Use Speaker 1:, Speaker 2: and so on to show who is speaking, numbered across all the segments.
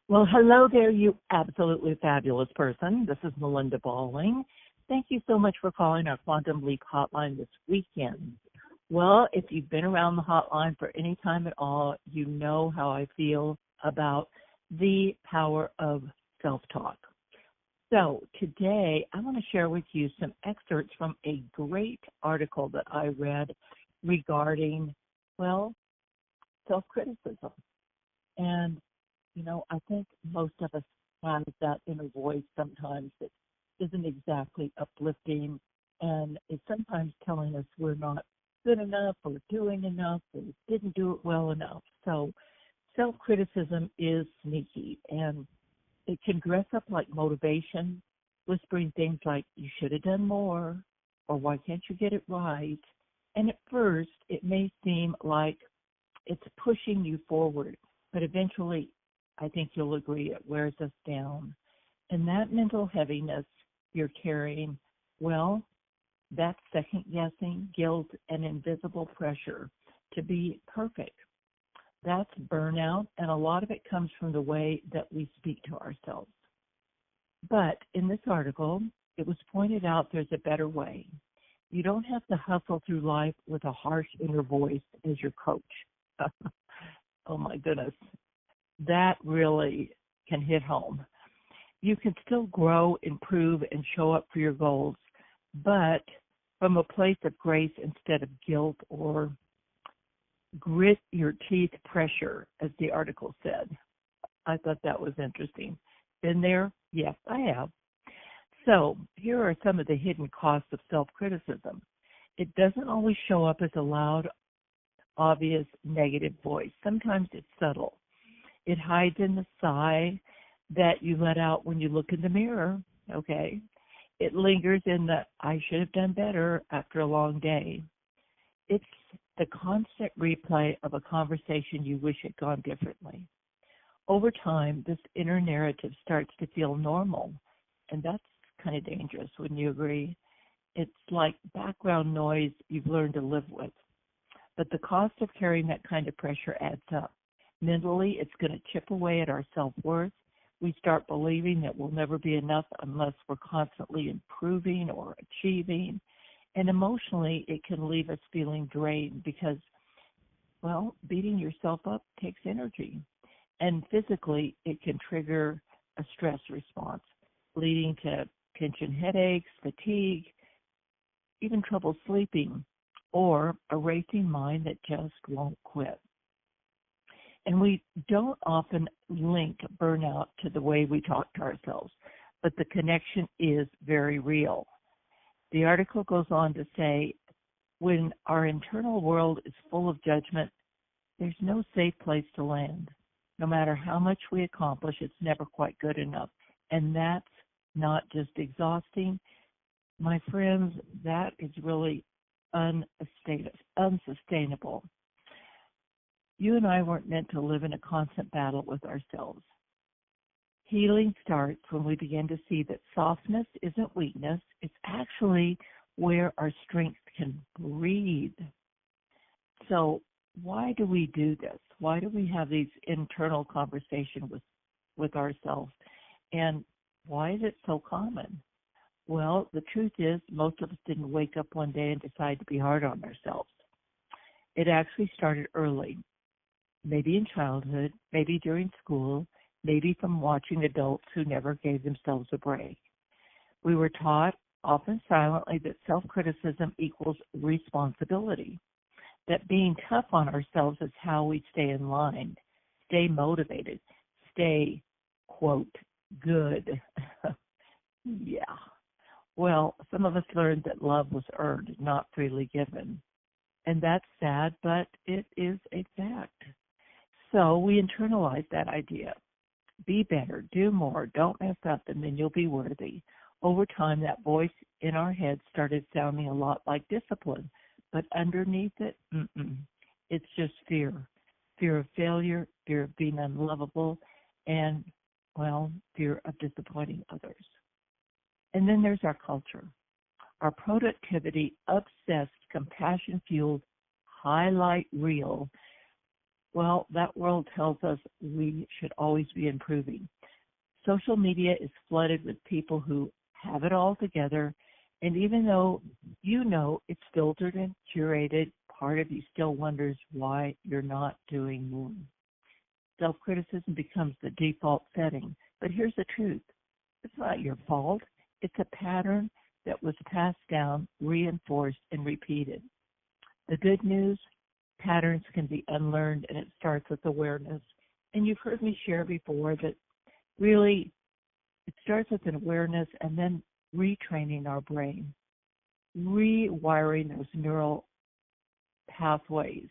Speaker 1: Well, hello there, you absolutely fabulous person. This is Melinda Balling. Thank you so much for calling our Quantum Leap hotline this weekend. Well, if you've been around the hotline for any time at all, you know how I feel about the power of self-talk. So today I want to share with you some excerpts from a great article that I read regarding, well, self-criticism. And I think most of us have that inner voice sometimes that isn't exactly uplifting and is sometimes telling us we're not good enough or doing enough or didn't do it well enough. So self-criticism is sneaky and it can dress up like motivation, whispering things like, you should have done more, or why can't you get it right? And at first, it may seem like it's pushing you forward, but eventually, I think you'll agree, it wears us down. And that mental heaviness you're carrying, well, that's second-guessing, guilt, and invisible pressure to be perfect. That's burnout, and a lot of it comes from the way that we speak to ourselves. But in this article, it was pointed out there's a better way. You don't have to hustle through life with a harsh inner voice as your coach. Oh, my goodness. That really can hit home. You can still grow, improve, and show up for your goals, but from a place of grace instead of guilt or grit your teeth pressure, as the article said. I thought that was interesting. Been there? Yes, I have. So here are some of the hidden costs of self-criticism. It doesn't always show up as a loud, obvious negative voice. Sometimes it's subtle. It hides in the sigh that you let out when you look in the mirror, okay? It lingers in the, I should have done better after a long day. It's the constant replay of a conversation you wish had gone differently. Over time, this inner narrative starts to feel normal, and that's kind of dangerous, wouldn't you agree? It's like background noise you've learned to live with. But the cost of carrying that kind of pressure adds up. Mentally, it's going to chip away at our self-worth. We start believing that we'll never be enough unless we're constantly improving or achieving. And emotionally, it can leave us feeling drained because, well, beating yourself up takes energy. And physically, it can trigger a stress response, leading to tension headaches, fatigue, even trouble sleeping, or a racing mind that just won't quit. And we don't often link burnout to the way we talk to ourselves, but the connection is very real. The article goes on to say, when our internal world is full of judgment, there's no safe place to land. No matter how much we accomplish, it's never quite good enough. And that's not just exhausting. My friends, that is really unsustainable. You and I weren't meant to live in a constant battle with ourselves. Healing starts when we begin to see that softness isn't weakness. It's actually where our strength can breathe. So why do we do this? Why do we have these internal conversations with ourselves? And why is it so common? Well, the truth is most of us didn't wake up one day and decide to be hard on ourselves. It actually started early, maybe in childhood, maybe during school, maybe from watching adults who never gave themselves a break. We were taught, often silently, that self-criticism equals responsibility, that being tough on ourselves is how we stay in line, stay motivated, stay, quote, good. Yeah. Well, some of us learned that love was earned, not freely given. And that's sad, but it is a fact. So we internalize that idea. Be better, do more, don't mess up, and then you'll be worthy. Over time, that voice in our head started sounding a lot like discipline, but underneath it, it's just fear. Fear of failure, fear of being unlovable, and, well, fear of disappointing others. And then there's our culture. Our productivity, obsessed, compassion-fueled highlight reel Well, that world tells us we should always be improving. Social media is flooded with people who have it all together, and even though you know it's filtered and curated, part of you still wonders why you're not doing more. Self-criticism becomes the default setting. But here's the truth. It's not your fault. It's a pattern that was passed down, reinforced, and repeated. The good news, patterns can be unlearned, and it starts with awareness. And you've heard me share before that really it starts with an awareness and then retraining our brain, rewiring those neural pathways.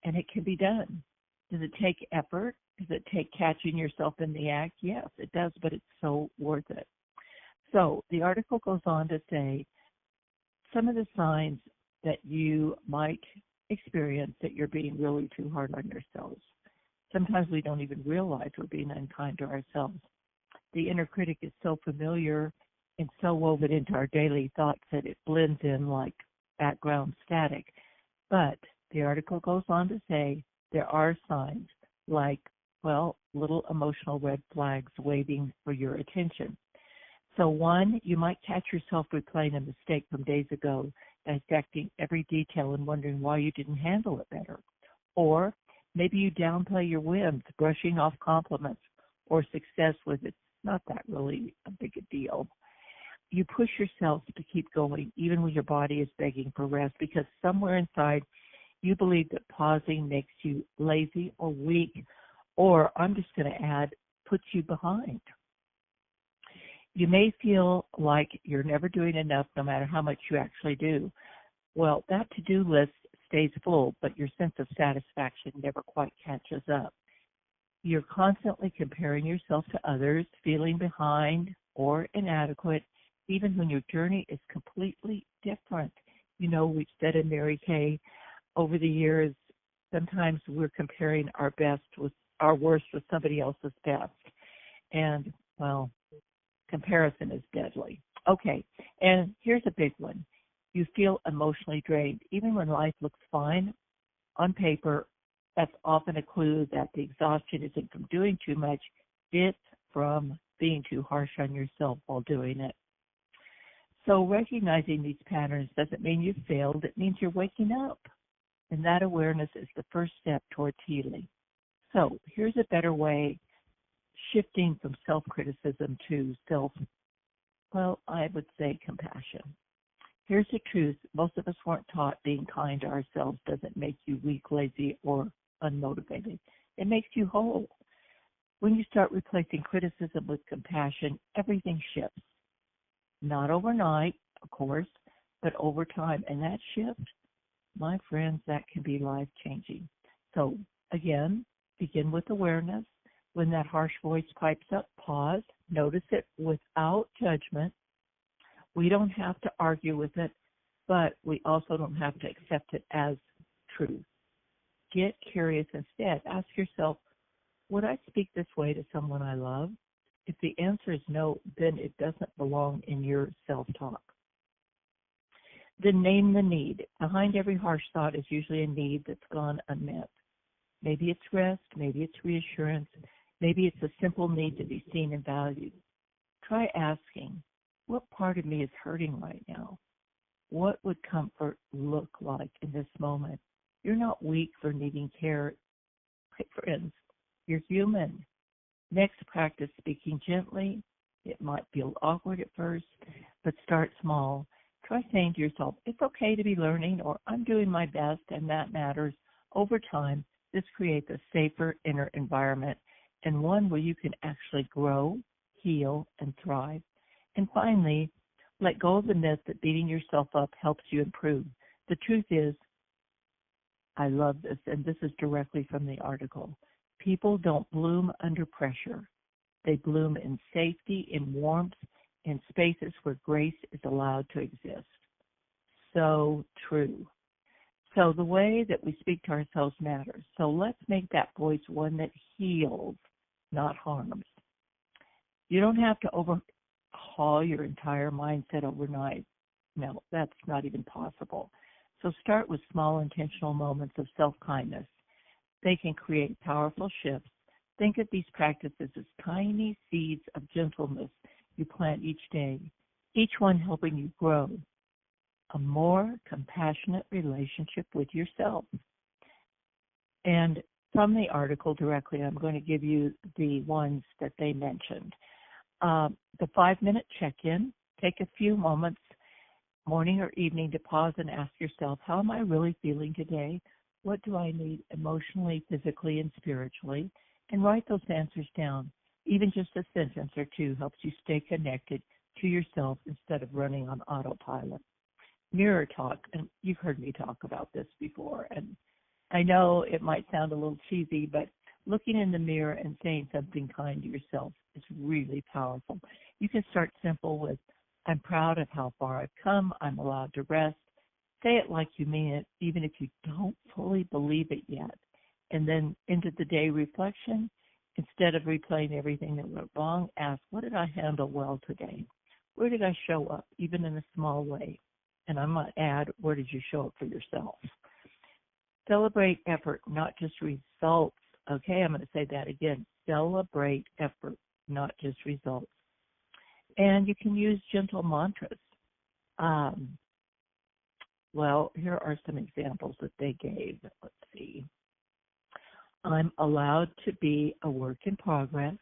Speaker 1: And it can be done. Does it take effort? Does it take catching yourself in the act? Yes, it does, but it's so worth it. So the article goes on to say some of the signs that you might experience that you're being really too hard on yourselves. Sometimes we don't even realize we're being unkind to ourselves. The inner critic is so familiar and so woven into our daily thoughts that it blends in like background static. But the article goes on to say there are signs like, well, little emotional red flags waiting for your attention. So one, you might catch yourself replaying a mistake from days ago, dissecting every detail and wondering why you didn't handle it better. Or maybe you downplay your wins, brushing off compliments or success with it's not that really a big a deal. You push yourself to keep going even when your body is begging for rest because somewhere inside you believe that pausing makes you lazy or weak or, I'm just going to add, puts you behind. You may feel like you're never doing enough no matter how much you actually do. Well, that to-do list stays full, but your sense of satisfaction never quite catches up. You're constantly comparing yourself to others, feeling behind or inadequate, even when your journey is completely different. You know, we've said in Mary Kay over the years, sometimes we're comparing our best with our worst with somebody else's best. And, well, comparison is deadly. Okay, and here's a big one. You feel emotionally drained. Even when life looks fine on paper, that's often a clue that the exhaustion isn't from doing too much, it's from being too harsh on yourself while doing it. So recognizing these patterns doesn't mean you've failed. It means you're waking up. And that awareness is the first step towards healing. So here's a better way, shifting from self-criticism to I would say compassion. Here's the truth. Most of us weren't taught being kind to ourselves doesn't make you weak, lazy, or unmotivated. It makes you whole. When you start replacing criticism with compassion, everything shifts. Not overnight, of course, but over time. And that shift, my friends, that can be life-changing. So, again, begin with awareness. When that harsh voice pipes up, pause, notice it without judgment. We don't have to argue with it, but we also don't have to accept it as truth. Get curious instead. Ask yourself, would I speak this way to someone I love? If the answer is no, then it doesn't belong in your self-talk. Then name the need. Behind every harsh thought is usually a need that's gone unmet. Maybe it's rest, maybe it's reassurance, maybe it's a simple need to be seen and valued. Try asking, what part of me is hurting right now? What would comfort look like in this moment? You're not weak for needing care, my friends. You're human. Next, practice speaking gently. It might feel awkward at first, but start small. Try saying to yourself, it's okay to be learning, or I'm doing my best, and that matters. Over time, this creates a safer inner environment and one where you can actually grow, heal, and thrive. And finally, let go of the myth that beating yourself up helps you improve. The truth is, I love this, and this is directly from the article. People don't bloom under pressure. They bloom in safety, in warmth, in spaces where grace is allowed to exist. So true. So the way that we speak to ourselves matters. So let's make that voice one that heals, not harms. You don't have to overhaul your entire mindset overnight. No, that's not even possible. So start with small intentional moments of self-kindness. They can create powerful shifts. Think of these practices as tiny seeds of gentleness you plant each day, each one helping you grow a more compassionate relationship with yourself. And from the article directly, I'm going to give you the ones that they mentioned. The 5-minute check-in, take a few moments, morning or evening, to pause and ask yourself, how am I really feeling today? What do I need emotionally, physically, and spiritually? And write those answers down. Even just a sentence or two helps you stay connected to yourself instead of running on autopilot. Mirror talk, and you've heard me talk about this before, and I know it might sound a little cheesy, but looking in the mirror and saying something kind to yourself is really powerful. You can start simple with, I'm proud of how far I've come. I'm allowed to rest. Say it like you mean it, even if you don't fully believe it yet. And then into the day reflection, instead of replaying everything that went wrong, ask, what did I handle well today? Where did I show up, even in a small way? And I'm going to add, where did you show up for yourself? Celebrate effort, not just results. Okay, I'm going to say that again. Celebrate effort, not just results. And you can use gentle mantras. Well, here are some examples that they gave. Let's see. I'm allowed to be a work in progress.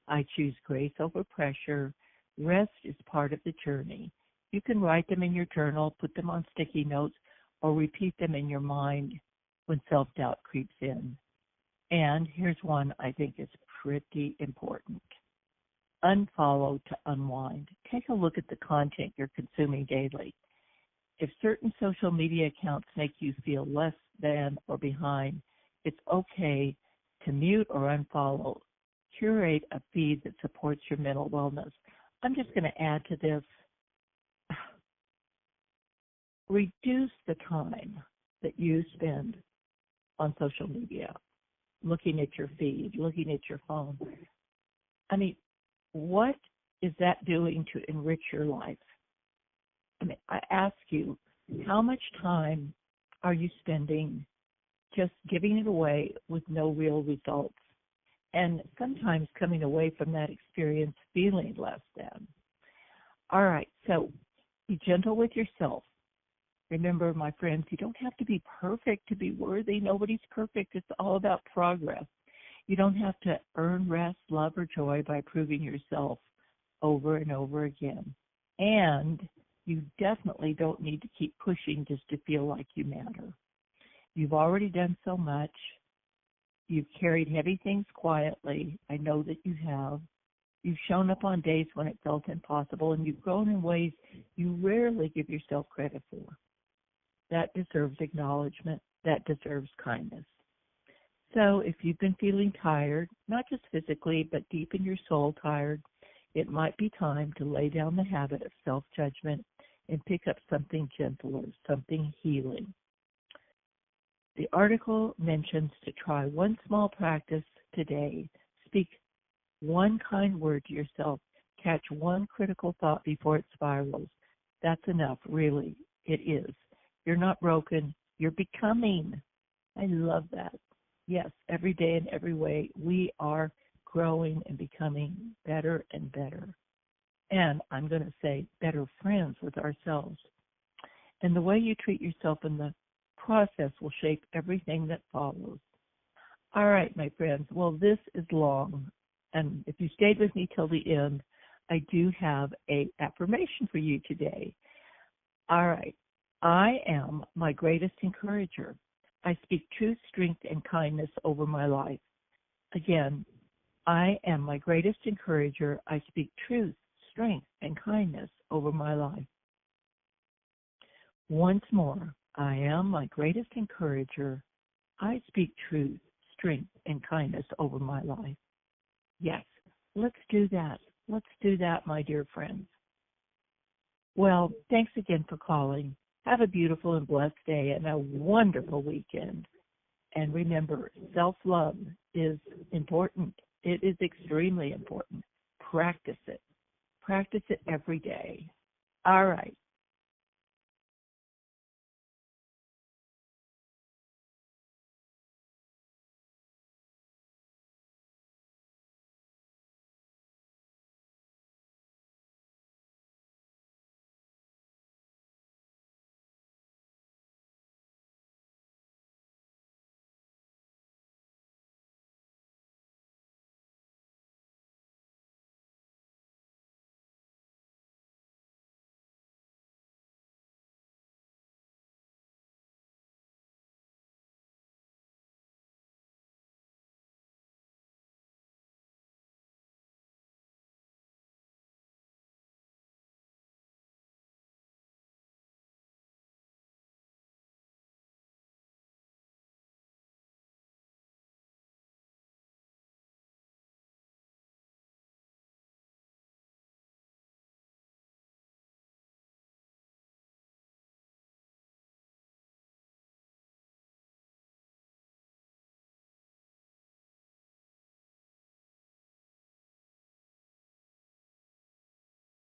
Speaker 1: I choose grace over pressure. Rest is part of the journey. You can write them in your journal, put them on sticky notes, or repeat them in your mind when self-doubt creeps in. And here's one I think is pretty important. Unfollow to unwind. Take a look at the content you're consuming daily. If certain social media accounts make you feel less than or behind, it's okay to mute or unfollow. Curate a feed that supports your mental wellness. I'm just going to add to this. Reduce the time that you spend on social media, looking at your feed, looking at your phone. I mean, what is that doing to enrich your life? I mean, I ask you, how much time are you spending just giving it away with no real results? And sometimes coming away from that experience feeling less than. All right, so be gentle with yourself. Remember, my friends, you don't have to be perfect to be worthy. Nobody's perfect. It's all about progress. You don't have to earn rest, love, or joy by proving yourself over and over again. And you definitely don't need to keep pushing just to feel like you matter. You've already done so much. You've carried heavy things quietly. I know that you have. You've shown up on days when it felt impossible, and you've grown in ways you rarely give yourself credit for. That deserves acknowledgement. That deserves kindness. So if you've been feeling tired, not just physically, but deep in your soul tired, it might be time to lay down the habit of self-judgment and pick up something gentler, something healing. The article mentions to try one small practice today. Speak one kind word to yourself. Catch one critical thought before it spirals. That's enough, really. It is. You're not broken. You're becoming. I love that. Yes, every day in every way, we are growing and becoming better and better. And I'm going to say better friends with ourselves. And the way you treat yourself in the process will shape everything that follows. All right, my friends. Well, this is long. And if you stayed with me till the end, I do have an affirmation for you today. All right. I am my greatest encourager. I speak truth, strength, and kindness over my life. Again, I am my greatest encourager. I speak truth, strength, and kindness over my life. Once more, I am my greatest encourager. I speak truth, strength, and kindness over my life. Yes, let's do that. Let's do that, my dear friends. Well, thanks again for calling. Have a beautiful and blessed day and a wonderful weekend. And remember, self-love is important. It is extremely important. Practice it. Practice it every day. All right.